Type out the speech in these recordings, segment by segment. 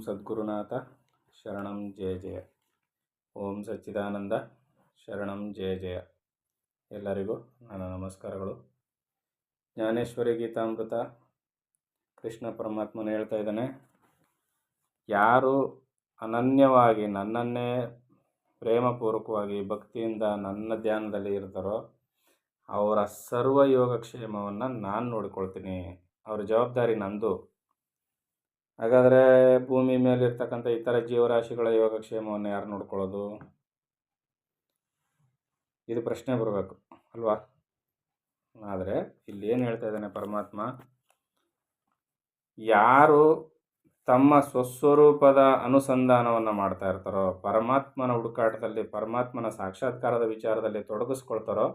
ಸದ್ಗುರುನಾಥ ಶರಣಂ ಜಯ ಜಯ. ಓಂ ಸಚ್ಚಿದಾನಂದ ಶರಣಂ ಜಯ ಜಯ. ಎಲ್ಲರಿಗೂ ನನ್ನ ನಮಸ್ಕಾರಗಳು. ಜ್ಞಾನೇಶ್ವರಿ ಗೀತಾಮೃತ ಕೃಷ್ಣ ಪರಮಾತ್ಮನ ಹೇಳ್ತಾ ಇದ್ದಾನೆ, ಯಾರು ಅನನ್ಯವಾಗಿ ನನ್ನನ್ನೇ ಪ್ರೇಮಪೂರ್ವಕವಾಗಿ ಭಕ್ತಿಯಿಂದ ನನ್ನ ಧ್ಯಾನದಲ್ಲಿ ಇರ್ತಾರೋ ಅವರ ಸರ್ವ ಯೋಗಕ್ಷೇಮವನ್ನು ನಾನು ನೋಡಿಕೊಳ್ತೀನಿ. ಅವ್ರ ಜವಾಬ್ದಾರಿ ನಂದು. ಹಾಗಾದರೆ ಭೂಮಿ ಮೇಲಿರ್ತಕ್ಕಂಥ ಇತರ ಜೀವರಾಶಿಗಳ ಯೋಗಕ್ಷೇಮವನ್ನು ಯಾರು ನೋಡ್ಕೊಳ್ಳೋದು? ಇದು ಪ್ರಶ್ನೆ ಬರಬೇಕು ಅಲ್ವಾ? ಆದರೆ ಇಲ್ಲಿ ಏನು ಹೇಳ್ತಾ ಇದ್ದಾನೆ ಪರಮಾತ್ಮ, ಯಾರು ತಮ್ಮ ಸ್ವಸ್ವರೂಪದ ಅನುಸಂಧಾನವನ್ನು ಮಾಡ್ತಾ ಇರ್ತಾರೋ, ಪರಮಾತ್ಮನ ಹುಡುಕಾಟದಲ್ಲಿ ಪರಮಾತ್ಮನ ಸಾಕ್ಷಾತ್ಕಾರದ ವಿಚಾರದಲ್ಲಿ ತೊಡಗಿಸ್ಕೊಳ್ತಾರೋ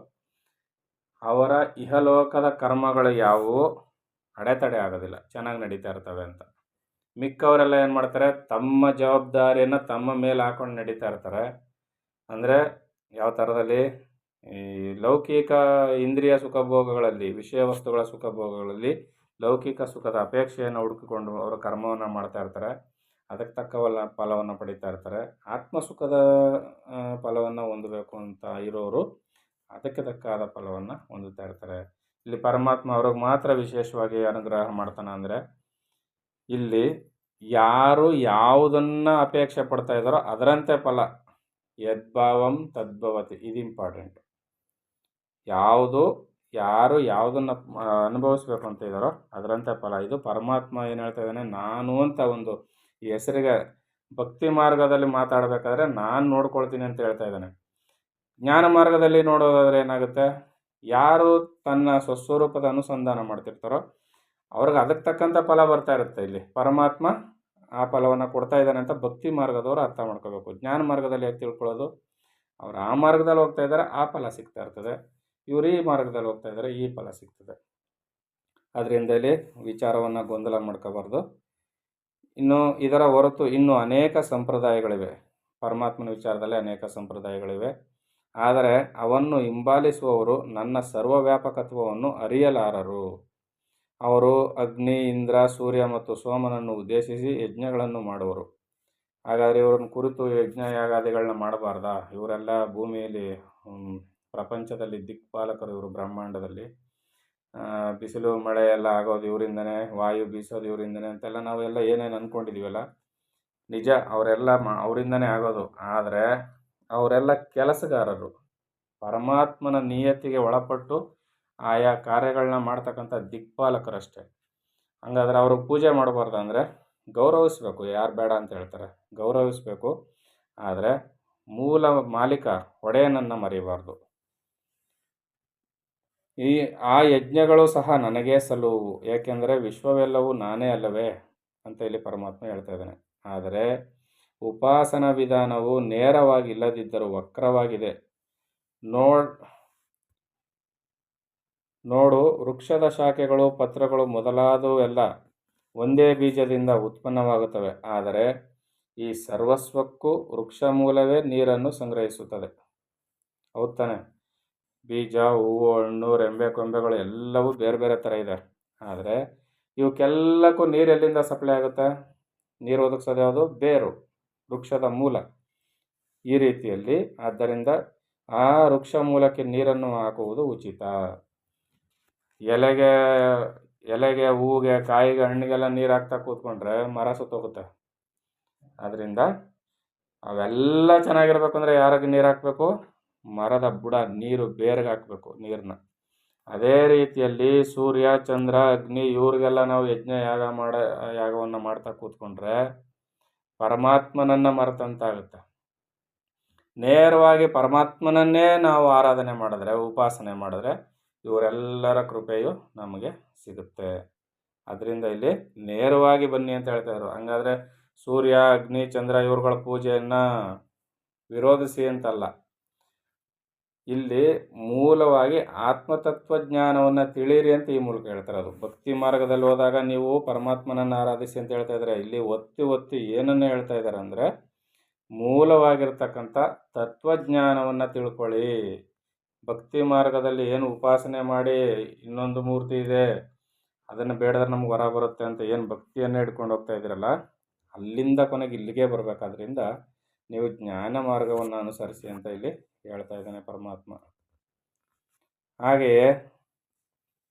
ಅವರ ಇಹಲೋಕದ ಕರ್ಮಗಳು ಯಾವುವು ಅಡೆತಡೆ ಆಗೋದಿಲ್ಲ, ಚೆನ್ನಾಗಿ ನಡೀತಾ ಇರ್ತವೆ ಅಂತ. ಮಿಕ್ಕವರೆಲ್ಲ ಏನು ಮಾಡ್ತಾರೆ, ತಮ್ಮ ಜವಾಬ್ದಾರಿಯನ್ನು ತಮ್ಮ ಮೇಲೆ ಹಾಕೊಂಡು ನಡೀತಾ ಇರ್ತಾರೆ. ಅಂದರೆ ಯಾವ ಥರದಲ್ಲಿ, ಈ ಲೌಕಿಕ ಇಂದ್ರಿಯ ಸುಖಭೋಗಗಳಲ್ಲಿ, ವಿಷಯ ವಸ್ತುಗಳ ಸುಖಭೋಗಗಳಲ್ಲಿ ಲೌಕಿಕ ಸುಖದ ಅಪೇಕ್ಷೆಯನ್ನು ಹುಡುಕಿಕೊಂಡು ಅವರು ಕರ್ಮವನ್ನು ಮಾಡ್ತಾ ಇರ್ತಾರೆ. ಅದಕ್ಕೆ ತಕ್ಕ ಫಲವನ್ನು ಪಡೀತಾ ಇರ್ತಾರೆ. ಆತ್ಮಸುಖದ ಫಲವನ್ನು ಹೊಂದಬೇಕು ಅಂತ ಇರೋರು ಅದಕ್ಕೆ ತಕ್ಕಾದ ಫಲವನ್ನು ಹೊಂದುತ್ತಾ ಇರ್ತಾರೆ. ಇಲ್ಲಿ ಪರಮಾತ್ಮ ಅವ್ರಿಗೆ ಮಾತ್ರ ವಿಶೇಷವಾಗಿ ಅನುಗ್ರಹ ಮಾಡ್ತಾನೆ. ಅಂದರೆ ಇಲ್ಲಿ ಯಾರು ಯಾವುದನ್ನು ಅಪೇಕ್ಷೆ ಪಡ್ತಾ ಇದ್ದಾರೋ ಅದರಂತೆ ಫಲ, ಯದ್ಭಾವಂ ತದ್ಭವತಿ, ಇದು ಇಂಪಾರ್ಟೆಂಟ್. ಯಾರು ಯಾವುದನ್ನು ಅನುಭವಿಸ್ಬೇಕು ಅಂತ ಇದ್ದಾರೋ ಅದರಂತೆ ಫಲ. ಇದು ಪರಮಾತ್ಮ ಏನು ಹೇಳ್ತಾ ಇದ್ದಾನೆ, ನಾನು ಅಂತ ಒಂದು ಈ ಹೆಸರಿಗೆ ಭಕ್ತಿ ಮಾರ್ಗದಲ್ಲಿ ಮಾತಾಡಬೇಕಾದ್ರೆ ನಾನು ನೋಡ್ಕೊಳ್ತೀನಿ ಅಂತ ಹೇಳ್ತಾ ಇದ್ದಾನೆ. ಜ್ಞಾನ ಮಾರ್ಗದಲ್ಲಿ ನೋಡೋದಾದ್ರೆ ಏನಾಗುತ್ತೆ, ಯಾರು ತನ್ನ ಸ್ವಸ್ವರೂಪದ ಅನುಸಂಧಾನ ಮಾಡ್ತಿರ್ತಾರೋ ಅವ್ರಿಗೆ ಅದಕ್ಕೆ ತಕ್ಕಂಥ ಫಲ ಬರ್ತಾ ಇರುತ್ತೆ. ಇಲ್ಲಿ ಪರಮಾತ್ಮ ಆ ಫಲವನ್ನು ಕೊಡ್ತಾ ಇದ್ದಾನೆ ಅಂತ ಭಕ್ತಿ ಮಾರ್ಗದವರು ಅರ್ಥ ಮಾಡ್ಕೋಬೇಕು. ಜ್ಞಾನ ಮಾರ್ಗದಲ್ಲಿ ಹೇಗೆ ತಿಳ್ಕೊಳ್ಳೋದು, ಅವ್ರು ಆ ಮಾರ್ಗದಲ್ಲಿ ಹೋಗ್ತಾ ಇದ್ದಾರೆ, ಆ ಫಲ ಸಿಗ್ತಾ ಇರ್ತದೆ. ಇವರು ಈ ಮಾರ್ಗದಲ್ಲಿ ಹೋಗ್ತಾ ಇದ್ದಾರೆ, ಈ ಫಲ ಸಿಗ್ತದೆ. ಅದರಿಂದ ಇಲ್ಲಿ ವಿಚಾರವನ್ನು ಗೊಂದಲ ಮಾಡ್ಕೋಬಾರ್ದು. ಇನ್ನು ಇದರ ಹೊರತು ಇನ್ನೂ ಅನೇಕ ಸಂಪ್ರದಾಯಗಳಿವೆ. ಪರಮಾತ್ಮನ ವಿಚಾರದಲ್ಲಿ ಅನೇಕ ಸಂಪ್ರದಾಯಗಳಿವೆ. ಆದರೆ ಅವನ್ನು ಹಿಂಬಾಲಿಸುವವರು ನನ್ನ ಸರ್ವವ್ಯಾಪಕತ್ವವನ್ನು ಅರಿಯಲಾರರು. ಅವರು ಅಗ್ನಿ, ಇಂದ್ರ, ಸೂರ್ಯ ಮತ್ತು ಸೋಮನನ್ನು ಉದ್ದೇಶಿಸಿ ಯಜ್ಞಗಳನ್ನು ಮಾಡುವರು. ಹಾಗಾದರೆ ಇವ್ರನ್ನ ಕುರಿತು ಯಜ್ಞ ಯಾಗಾದಿಗಳನ್ನ ಮಾಡಬಾರ್ದಾ? ಇವರೆಲ್ಲ ಭೂಮಿಯಲ್ಲಿ ಪ್ರಪಂಚದಲ್ಲಿ ದಿಕ್ಪಾಲಕರು. ಇವರು ಬ್ರಹ್ಮಾಂಡದಲ್ಲಿ ಬಿಸಿಲು ಮಳೆ ಎಲ್ಲ ಆಗೋದು ಇವರಿಂದನೇ, ವಾಯು ಬೀಸೋದು ಇವರಿಂದನೇ ಅಂತೆಲ್ಲ ನಾವೆಲ್ಲ ಏನೇನು ಅಂದ್ಕೊಂಡಿದ್ದೀವಲ್ಲ, ನಿಜ ಅವರೆಲ್ಲ ಅವರಿಂದನೇ ಆಗೋದು. ಆದರೆ ಅವರೆಲ್ಲ ಕೆಲಸಗಾರರು, ಪರಮಾತ್ಮನ ನಿಯತಿಗೆ ಒಳಪಟ್ಟು ಆಯಾ ಕಾರ್ಯಗಳನ್ನ ಮಾಡ್ತಕ್ಕಂಥ ದಿಕ್ಪಾಲಕರಷ್ಟೇ. ಹಂಗಾದ್ರೆ ಅವ್ರಿಗೆ ಪೂಜೆ ಮಾಡಬಾರ್ದು ಅಂದರೆ ಗೌರವಿಸ್ಬೇಕು. ಯಾರು ಬೇಡ ಅಂತ ಹೇಳ್ತಾರೆ, ಗೌರವಿಸ್ಬೇಕು. ಆದರೆ ಮೂಲ ಮಾಲೀಕ ಒಡೆಯನನ್ನು ಮರಿಬಾರ್ದು. ಆ ಯಜ್ಞಗಳು ಸಹ ನನಗೇ ಸಲ್ಲುವು, ಏಕೆಂದರೆ ವಿಶ್ವವೆಲ್ಲವೂ ನಾನೇ ಅಲ್ಲವೇ ಅಂತ ಇಲ್ಲಿ ಪರಮಾತ್ಮ ಹೇಳ್ತಾ ಇದ್ದಾನೆ. ಆದರೆ ಉಪಾಸನಾ ವಿಧಾನವು ನೇರವಾಗಿ ಇಲ್ಲದಿದ್ದರೂ ವಕ್ರವಾಗಿದೆ. ನೋಡು, ವೃಕ್ಷದ ಶಾಖೆಗಳು, ಪತ್ರಗಳು ಮೊದಲಾದವೆಲ್ಲ ಒಂದೇ ಬೀಜದಿಂದ ಉತ್ಪನ್ನವಾಗುತ್ತವೆ. ಆದರೆ ಈ ಸರ್ವಸ್ವಕ್ಕೂ ವೃಕ್ಷ ಮೂಲವೇ ನೀರನ್ನು ಸಂಗ್ರಹಿಸುತ್ತದೆ. ಹೌದು ತಾನೆ? ಬೀಜ, ಹೂವು, ಹಣ್ಣು, ರೆಂಬೆ, ಕೊಂಬೆಗಳು ಎಲ್ಲವೂ ಬೇರೆ ಬೇರೆ ಥರ ಇದೆ. ಆದರೆ ಇವಕ್ಕೆಲ್ಲಕ್ಕೂ ನೀರು ಎಲ್ಲಿಂದ ಸಪ್ಲೈ ಆಗುತ್ತೆ? ನೀರು ಒದಗಿಸೋದು ಯಾವುದು? ಬೇರು, ವೃಕ್ಷದ ಮೂಲ. ಈ ರೀತಿಯಲ್ಲಿ ಆದ್ದರಿಂದ ಆ ವೃಕ್ಷ ಮೂಲಕ್ಕೆ ನೀರನ್ನು ಹಾಕುವುದು ಉಚಿತ. ಎಲೆಗೆ, ಹೂವಿಗೆ, ಕಾಯಿಗೆ, ಹಣ್ಣಿಗೆಲ್ಲ ನೀರು ಹಾಕ್ತಾ ಕೂತ್ಕೊಂಡ್ರೆ ಮರ ಸುತ್ತೋಗುತ್ತೆ. ಅದರಿಂದ ಅವೆಲ್ಲ ಚೆನ್ನಾಗಿರ್ಬೇಕು ಅಂದರೆ ಯಾರಿಗೆ ನೀರು ಹಾಕಬೇಕು? ಮರದ ಬುಡ, ನೀರು ಬೇರ್ಗೆ ಹಾಕಬೇಕು ನೀರನ್ನ. ಅದೇ ರೀತಿಯಲ್ಲಿ ಸೂರ್ಯ, ಚಂದ್ರ, ಅಗ್ನಿ ಇವ್ರಿಗೆಲ್ಲ ನಾವು ಯಾಗವನ್ನು ಮಾಡ್ತಾ ಕೂತ್ಕೊಂಡ್ರೆ ಪರಮಾತ್ಮನನ್ನು ಮರೆತಂತಾಗುತ್ತೆ. ನೇರವಾಗಿ ಪರಮಾತ್ಮನನ್ನೇ ನಾವು ಆರಾಧನೆ ಮಾಡಿದ್ರೆ, ಉಪಾಸನೆ ಮಾಡಿದ್ರೆ ಇವರೆಲ್ಲರ ಕೃಪೆಯು ನಮಗೆ ಸಿಗುತ್ತೆ. ಅದರಿಂದ ಇಲ್ಲಿ ನೇರವಾಗಿ ಬನ್ನಿ ಅಂತ ಹೇಳ್ತಾಯಿದ್ರು. ಹಂಗಾದರೆ ಸೂರ್ಯ, ಅಗ್ನಿ, ಚಂದ್ರ ಇವ್ರುಗಳ ಪೂಜೆಯನ್ನು ವಿರೋಧಿಸಿ ಅಂತಲ್ಲ. ಇಲ್ಲಿ ಮೂಲವಾಗಿ ಆತ್ಮತತ್ವಜ್ಞಾನವನ್ನು ತಿಳಿಯಿರಿ ಅಂತ ಈ ಮೂಲಕ ಹೇಳ್ತಾರೆ. ಅದು ಭಕ್ತಿ ಮಾರ್ಗದಲ್ಲಿ ಹೋದಾಗ ನೀವು ಪರಮಾತ್ಮನನ್ನು ಆರಾಧಿಸಿ ಅಂತ ಹೇಳ್ತಾ ಇದ್ದಾರೆ. ಇಲ್ಲಿ ಒತ್ತಿ ಏನನ್ನು ಹೇಳ್ತಾ ಇದ್ದಾರೆ ಅಂದರೆ, ಮೂಲವಾಗಿರ್ತಕ್ಕಂಥ ತತ್ವಜ್ಞಾನವನ್ನು ತಿಳ್ಕೊಳ್ಳಿ. ಭಕ್ತಿ ಮಾರ್ಗದಲ್ಲಿ ಏನು ಉಪಾಸನೆ ಮಾಡಿ ಇನ್ನೊಂದು ಮೂರ್ತಿ ಇದೆ ಅದನ್ನು ಬೇಡದ್ರೆ ನಮ್ಗೆ ವರ ಬರುತ್ತೆ ಅಂತ ಏನು ಭಕ್ತಿಯನ್ನು ಹಿಡ್ಕೊಂಡು ಹೋಗ್ತಾ ಇದ್ದೀರಲ್ಲ, ಅಲ್ಲಿಂದ ಕೊನೆಗೆ ಇಲ್ಲಿಗೆ ಬರಬೇಕಾದ್ರಿಂದ ನೀವು ಜ್ಞಾನ ಮಾರ್ಗವನ್ನು ಅನುಸರಿಸಿ ಅಂತ ಇಲ್ಲಿ ಹೇಳ್ತಾ ಇದ್ದಾನೆ ಪರಮಾತ್ಮ. ಹಾಗೆಯೇ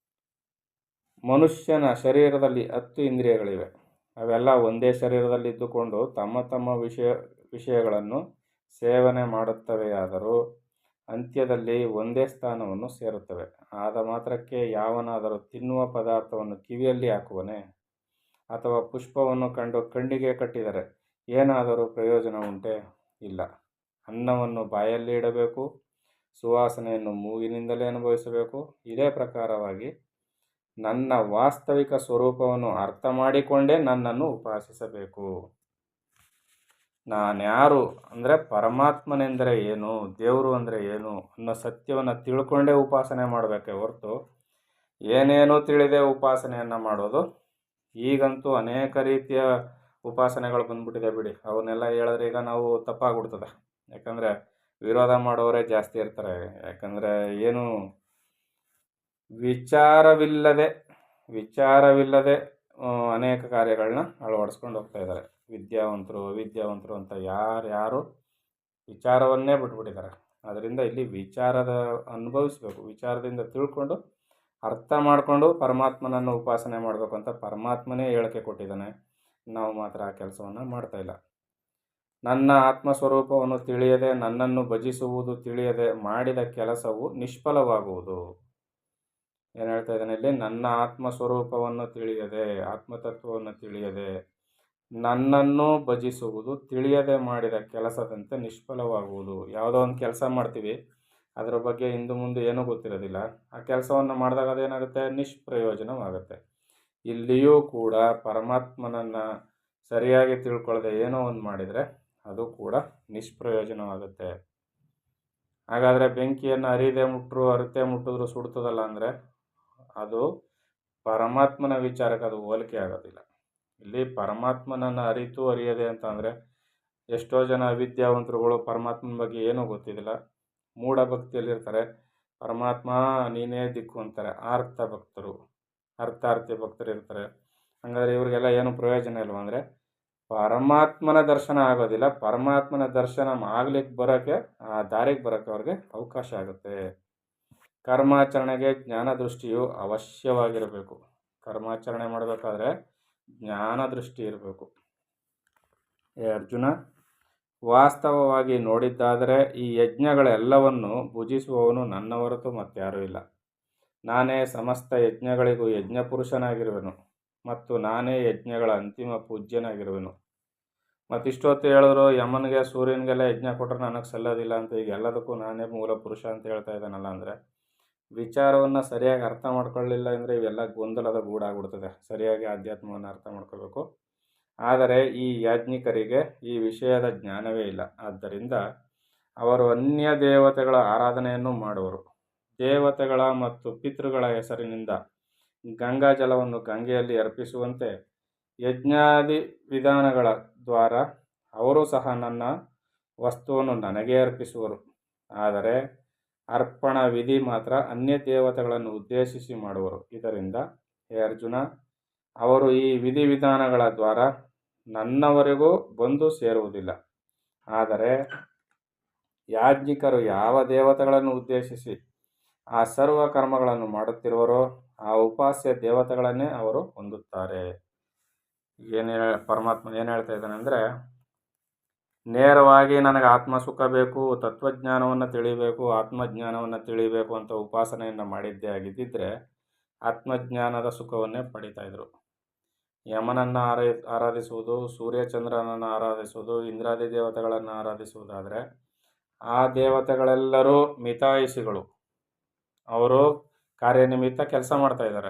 ಮನುಷ್ಯನ ಶರೀರದಲ್ಲಿ 10 ಇಂದ್ರಿಯಗಳಿವೆ. ಅವೆಲ್ಲ ಒಂದೇ ಶರೀರದಲ್ಲಿ ಇದ್ದುಕೊಂಡು ತಮ್ಮ ತಮ್ಮ ವಿಷಯಗಳನ್ನು ಸೇವನೆ ಮಾಡುತ್ತವೆಯಾದರೂ ಅಂತ್ಯದಲ್ಲಿ ಒಂದೇ ಸ್ಥಾನವನ್ನು ಸೇರುತ್ತವೆ. ಆದ ಮಾತ್ರಕ್ಕೆ ಯಾವನಾದರೂ ತಿನ್ನುವ ಪದಾರ್ಥವನ್ನು ಕಿವಿಯಲ್ಲಿ ಹಾಕುವನೇ ಅಥವಾ ಪುಷ್ಪವನ್ನು ಕಂಡು ಕಣ್ಣಿಗೆ ಕಟ್ಟಿದರೆ ಏನಾದರೂ ಪ್ರಯೋಜನ ಉಂಟೆ? ಇಲ್ಲ. ಅನ್ನವನ್ನು ಬಾಯಲ್ಲಿ ಇಡಬೇಕು, ಸುವಾಸನೆಯನ್ನು ಮೂಗಿನಿಂದಲೇ ಅನುಭವಿಸಬೇಕು. ಇದೇ ಪ್ರಕಾರವಾಗಿ ನನ್ನ ವಾಸ್ತವಿಕ ಸ್ವರೂಪವನ್ನು ಅರ್ಥ ಮಾಡಿಕೊಂಡೇ ನನ್ನನ್ನು ಉಪಾಸಿಸಬೇಕು. ನಾನ್ಯಾರು ಅಂದರೆ ಪರಮಾತ್ಮನೆಂದರೆ ಏನು, ದೇವರು ಅಂದರೆ ಏನು ಅನ್ನೋ ಸತ್ಯವನ್ನು ತಿಳ್ಕೊಂಡೇ ಉಪಾಸನೆ ಮಾಡಬೇಕೇ ಹೊರತು ಏನೇನೂ ತಿಳಿದೇ ಉಪಾಸನೆಯನ್ನು ಮಾಡೋದು, ಈಗಂತೂ ಅನೇಕ ರೀತಿಯ ಉಪಾಸನೆಗಳು ಬಂದ್ಬಿಟ್ಟಿದೆ ಬಿಡಿ. ಅವನ್ನೆಲ್ಲ ಹೇಳಿದ್ರೆ ಈಗ ನಾವು ತಪ್ಪಾಗ್ಬಿಡ್ತದೆ. ಯಾಕಂದರೆ ವಿರೋಧ ಮಾಡೋರೇ ಜಾಸ್ತಿ ಇರ್ತಾರೆ. ಯಾಕಂದರೆ ಏನು ವಿಚಾರವಿಲ್ಲದೆ ಅನೇಕ ಕಾರ್ಯಗಳನ್ನ ಅಳವಡಿಸ್ಕೊಂಡು ಹೋಗ್ತಾ ಇದ್ದಾರೆ. ವಿದ್ಯಾವಂತರು ಅವಿದ್ಯಾವಂತರು ಅಂತ ಯಾರು ವಿಚಾರವನ್ನೇ ಬಿಟ್ಬಿಟ್ಟಿದ್ದಾರೆ. ಅದರಿಂದ ಇಲ್ಲಿ ವಿಚಾರದ ಅನುಭವಿಸ್ಬೇಕು, ವಿಚಾರದಿಂದ ತಿಳ್ಕೊಂಡು ಅರ್ಥ ಮಾಡಿಕೊಂಡು ಪರಮಾತ್ಮನನ್ನು ಉಪಾಸನೆ ಮಾಡಬೇಕು ಅಂತ ಪರಮಾತ್ಮನೇ ಹೇಳಿಕೆ ಕೊಟ್ಟಿದ್ದಾನೆ. ನಾವು ಮಾತ್ರ ಆ ಕೆಲಸವನ್ನು ಮಾಡ್ತಾಯಿಲ್ಲ. ನನ್ನ ಆತ್ಮಸ್ವರೂಪವನ್ನು ತಿಳಿಯದೆ ನನ್ನನ್ನು ಭಜಿಸುವುದು ತಿಳಿಯದೆ ಮಾಡಿದ ಕೆಲಸವು ನಿಷ್ಫಲವಾಗುವುದು. ಏನು ಹೇಳ್ತಾ ಇದ್ದಾನೆ ಇಲ್ಲಿ? ನನ್ನ ಆತ್ಮಸ್ವರೂಪವನ್ನು ತಿಳಿಯದೆ, ಆತ್ಮತತ್ವವನ್ನು ತಿಳಿಯದೆ ನನ್ನನ್ನು ಭಜಿಸುವುದು ತಿಳಿಯದೆ ಮಾಡಿದ ಕೆಲಸದಂತೆ ನಿಷ್ಫಲವಾಗುವುದು. ಯಾವುದೋ ಒಂದು ಕೆಲಸ ಮಾಡ್ತೀವಿ, ಅದರ ಬಗ್ಗೆ ಹಿಂದೆ ಮುಂದೆ ಏನೂ ಗೊತ್ತಿರೋದಿಲ್ಲ. ಆ ಕೆಲಸವನ್ನು ಮಾಡಿದಾಗ ಅದೇನಾಗುತ್ತೆ? ನಿಷ್ಪ್ರಯೋಜನವಾಗುತ್ತೆ. ಇಲ್ಲಿಯೂ ಕೂಡ ಪರಮಾತ್ಮನನ್ನು ಸರಿಯಾಗಿ ತಿಳ್ಕೊಳ್ಳದೆ ಏನೋ ಒಂದು ಮಾಡಿದರೆ ಅದು ಕೂಡ ನಿಷ್ಪ್ರಯೋಜನವಾಗುತ್ತೆ. ಹಾಗಾದರೆ ಬೆಂಕಿಯನ್ನು ಅರಿತೆ ಮುಟ್ಟಿದ್ರು ಸುಡ್ತದಲ್ಲ ಅಂದರೆ ಅದು ಪರಮಾತ್ಮನ ವಿಚಾರಕ್ಕೆ ಅದು ಹೋಲಿಕೆ ಆಗೋದಿಲ್ಲ. ಇಲ್ಲಿ ಪರಮಾತ್ಮನನ್ನು ಅರಿಯದೆ ಅಂತ ಅಂದರೆ ಎಷ್ಟೋ ಜನ ಅವಿದ್ಯಾವಂತರುಗಳು ಪರಮಾತ್ಮನ ಬಗ್ಗೆ ಏನೂ ಗೊತ್ತಿದ್ದಿಲ್ಲ, ಮೂಢ ಭಕ್ತಿಯಲ್ಲಿರ್ತಾರೆ. ಪರಮಾತ್ಮ ನೀನೇ ದಿಕ್ಕು ಅಂತಾರೆ. ಅರ್ಥಾರ್ಥಿ ಭಕ್ತರು ಇರ್ತಾರೆ. ಹಾಗಾದರೆ ಇವರಿಗೆಲ್ಲ ಏನು ಪ್ರಯೋಜನ ಇಲ್ವ ಅಂದರೆ ಪರಮಾತ್ಮನ ದರ್ಶನ ಆಗೋದಿಲ್ಲ. ಪರಮಾತ್ಮನ ದರ್ಶನ ಬರೋಕ್ಕೆ ಆ ದಾರಿಗೆ ಬರೋಕ್ಕೆ ಅವ್ರಿಗೆ ಅವಕಾಶ ಆಗುತ್ತೆ. ಕರ್ಮಾಚರಣೆಗೆ ಜ್ಞಾನ ದೃಷ್ಟಿಯು ಅವಶ್ಯವಾಗಿರಬೇಕು. ಕರ್ಮಾಚರಣೆ ಮಾಡಬೇಕಾದ್ರೆ ಜ್ಞಾನ ದೃಷ್ಟಿ ಇರಬೇಕು. ಅರ್ಜುನ, ವಾಸ್ತವವಾಗಿ ನೋಡಿದ್ದಾದರೆ ಈ ಯಜ್ಞಗಳೆಲ್ಲವನ್ನು ಭುಜಿಸುವವನು ನನ್ನ ಹೊರತು ಮತ್ತಾರೂ ಇಲ್ಲ. ನಾನೇ ಸಮಸ್ತ ಯಜ್ಞಗಳಿಗೂ ಯಜ್ಞ ಪುರುಷನಾಗಿರುವೆನು ಮತ್ತು ನಾನೇ ಯಜ್ಞಗಳ ಅಂತಿಮ ಪೂಜ್ಯನಾಗಿರುವೆನು. ಮತ್ತಿಷ್ಟೊತ್ತು ಹೇಳಿದ್ರು ಯಮನಿಗೆ ಸೂರ್ಯನಿಗೆಲ್ಲ ಯಜ್ಞ ಕೊಟ್ಟರೆ ನನಗೆ ಸಲ್ಲೋದಿಲ್ಲ ಅಂತ, ಈಗ ಎಲ್ಲದಕ್ಕೂ ನಾನೇ ಮೂಲ ಪುರುಷ ಅಂತ ಹೇಳ್ತಾ ಇದ್ದಾನಲ್ಲ ಅಂದರೆ ವಿಚಾರವನ್ನು ಸರಿಯಾಗಿ ಅರ್ಥ ಮಾಡ್ಕೊಳ್ಳಿಲ್ಲ ಅಂದರೆ ಇವೆಲ್ಲ ಗೊಂದಲದ ಗೂಡಾಗ್ಬಿಡ್ತದೆ. ಸರಿಯಾಗಿ ಆಧ್ಯಾತ್ಮವನ್ನು ಅರ್ಥ ಮಾಡ್ಕೋಬೇಕು. ಆದರೆ ಈ ಯಾಜ್ಞಿಕರಿಗೆ ಈ ವಿಷಯದ ಜ್ಞಾನವೇ ಇಲ್ಲ. ಆದ್ದರಿಂದ ಅವರು ಅನ್ಯ ದೇವತೆಗಳ ಆರಾಧನೆಯನ್ನು ಮಾಡುವರು. ದೇವತೆಗಳ ಮತ್ತು ಪಿತೃಗಳ ಹೆಸರಿನಿಂದ ಗಂಗಾ ಜಲವನ್ನು ಗಂಗೆಯಲ್ಲಿ ಅರ್ಪಿಸುವಂತೆ ಯಜ್ಞಾದಿ ವಿಧಾನಗಳ ದ್ವಾರ ಅವರು ಸಹ ನನ್ನ ವಸ್ತುವನ್ನು ನನಗೇ ಅರ್ಪಿಸುವರು. ಆದರೆ ಅರ್ಪಣ ವಿಧಿ ಮಾತ್ರ ಅನ್ಯ ದೇವತೆಗಳನ್ನು ಉದ್ದೇಶಿಸಿ ಮಾಡುವರು. ಇದರಿಂದ ಹೇ ಅರ್ಜುನ, ಅವರು ಈ ವಿಧಿವಿಧಾನಗಳ ದ್ವಾರ ನನ್ನವರೆಗೂ ಬಂದು ಸೇರುವುದಿಲ್ಲ. ಆದರೆ ಯಾಜ್ಞಿಕರು ಯಾವ ದೇವತೆಗಳನ್ನು ಉದ್ದೇಶಿಸಿ ಆ ಸರ್ವ ಕರ್ಮಗಳನ್ನು ಮಾಡುತ್ತಿರುವರೋ ಆ ಉಪಾಸ್ಯ ದೇವತೆಗಳನ್ನೇ ಅವರು ಹೊಂದುತ್ತಾರೆ. ಪರಮಾತ್ಮ ಏನು ಹೇಳ್ತಾ ಇದ್ದಾನೆ ಅಂದರೆ, ನೇರವಾಗಿ ನನಗೆ ಆತ್ಮ ಸುಖ ಬೇಕು, ತತ್ವಜ್ಞಾನವನ್ನು ತಿಳಿಬೇಕು, ಆತ್ಮಜ್ಞಾನವನ್ನು ತಿಳಿಬೇಕು ಅಂತ ಉಪಾಸನೆಯನ್ನು ಮಾಡಿದ್ದೇ ಆಗಿದ್ದಿದ್ರೆ ಆತ್ಮಜ್ಞಾನದ ಸುಖವನ್ನೇ ಪಡಿತಾಯಿದ್ರು. ಯಮನನ್ನು ಆರಾಧಿಸುವುದು, ಸೂರ್ಯಚಂದ್ರನನ್ನು ಆರಾಧಿಸುವುದು, ಇಂದ್ರಾದಿ ದೇವತೆಗಳನ್ನು ಆರಾಧಿಸುವುದಾದರೆ ಆ ದೇವತೆಗಳೆಲ್ಲರೂ ಮಿತಾಯಿಸಿಗಳು. ಅವರು ಕಾರ್ಯನಿಮಿತ್ತ ಕೆಲಸ ಮಾಡ್ತಾ ಇದ್ದಾರೆ.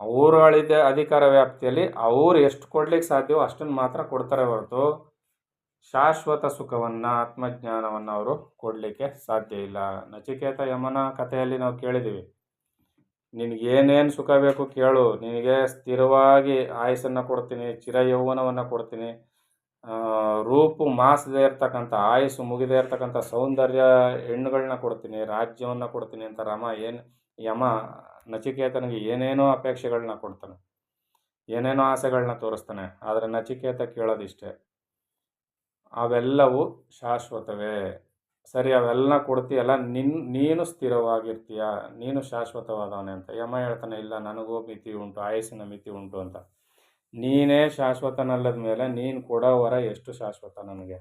ಅವರುಗಳಿದ್ದ ಅಧಿಕಾರ ವ್ಯಾಪ್ತಿಯಲ್ಲಿ ಅವರು ಎಷ್ಟು ಕೊಡ್ಲಿಕ್ಕೆ ಸಾಧ್ಯವೋ ಅಷ್ಟನ್ನು ಮಾತ್ರ ಕೊಡ್ತಾರೆ ಹೊರತು ಶಾಶ್ವತ ಸುಖವನ್ನು, ಆತ್ಮಜ್ಞಾನವನ್ನು ಅವರು ಕೊಡಲಿಕ್ಕೆ ಸಾಧ್ಯ ಇಲ್ಲ. ನಚಿಕೇತ ಯಮನ ಕಥೆಯಲ್ಲಿ ನಾವು ಕೇಳಿದ್ದೀವಿ, ನಿನಗೇನೇನು ಸುಖ ಬೇಕು ಕೇಳು, ನಿನಗೆ ಸ್ಥಿರವಾಗಿ ಆಯುಸ್ಸನ್ನು ಕೊಡ್ತೀನಿ, ಚಿರಯೌವನವನ್ನು ಕೊಡ್ತೀನಿ, ಮಾಸದೇ ಇರ್ತಕ್ಕಂಥ ಆಯುಸ್ಸು ಮುಗಿದೇ ಇರ್ತಕ್ಕಂಥ ಸೌಂದರ್ಯ ಹೆಣ್ಣುಗಳನ್ನ ಕೊಡ್ತೀನಿ, ರಾಜ್ಯವನ್ನು ಕೊಡ್ತೀನಿ ಅಂತ ಯಮ ನಚಿಕೇತನಿಗೆ ಏನೇನೋ ಅಪೇಕ್ಷೆಗಳನ್ನ ಕೊಡ್ತಾನೆ. ಏನೇನೋ ಆಸೆಗಳನ್ನ ತೋರಿಸ್ತಾನೆ. ಆದರೆ ನಚಿಕೇತ ಕೇಳೋದಿಷ್ಟೇ, ಅವೆಲ್ಲವೂ ಶಾಶ್ವತವೇ. ಸರಿ, ಅವೆಲ್ಲ ಕೊಡ್ತೀಯಲ್ಲ, ನೀನು ಸ್ಥಿರವಾಗಿರ್ತೀಯ, ನೀನು ಶಾಶ್ವತವಾದವನೇ ಅಂತ. ಯಮ ಹೇಳ್ತಾನೆ, ಇಲ್ಲ, ನನಗೂ ಮಿತಿ ಉಂಟು, ಆಯಸ್ಸಿನ ಮಿತಿ ಉಂಟು ಅಂತ. ನೀನೇ ಶಾಶ್ವತನಲ್ಲದ ಮೇಲೆ ನೀನು ಕೊಡೋ ವರ ಎಷ್ಟು ಶಾಶ್ವತ ನನಗೆ?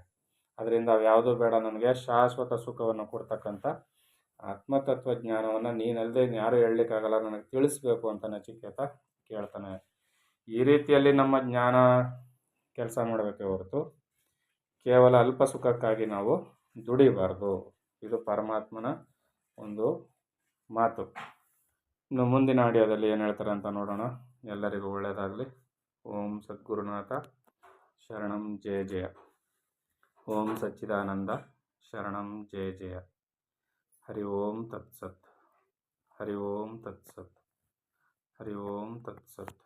ಅದರಿಂದ ಅವು ಬೇಡ ನನಗೆ. ಶಾಶ್ವತ ಸುಖವನ್ನು ಕೊಡ್ತಕ್ಕಂಥ ಆತ್ಮತತ್ವಜ್ಞಾನವನ್ನು ನೀನಲ್ಲದೆ ಯಾರೂ ಹೇಳಲಿಕ್ಕಾಗಲ್ಲ, ನನಗೆ ತಿಳಿಸ್ಬೇಕು ಅಂತ ನಚಿಕೇತ ಕೇಳ್ತಾನೆ. ಈ ರೀತಿಯಲ್ಲಿ ನಮ್ಮ ಜ್ಞಾನ ಕೆಲಸ ಮಾಡಬೇಕೇ ಹೊರತು ಕೇವಲ ಅಲ್ಪ ಸುಖಕ್ಕಾಗಿ ನಾವು ದುಡಿಬಾರ್ದು. ಇದು ಪರಮಾತ್ಮನ ಒಂದು ಮಾತು. ಇನ್ನು ಮುಂದಿನ ಆಡಿಯೋದಲ್ಲಿ ಏನು ಹೇಳ್ತಾರೆ ಅಂತ ನೋಡೋಣ. ಎಲ್ಲರಿಗೂ ಒಳ್ಳೆಯದಾಗಲಿ. ಓಂ ಸದ್ಗುರುನಾಥ ಶರಣಂ ಜಯ ಜಯ. ಓಂ ಸಚ್ಚಿದಾನಂದ ಶರಣಂ ಜಯ ಜಯ. ಹರಿ ಓಂ ತತ್ಸತ್. ಹರಿ ಓಂ ತತ್ಸತ್. ಹರಿ ಓಂ ತತ್ಸತ್.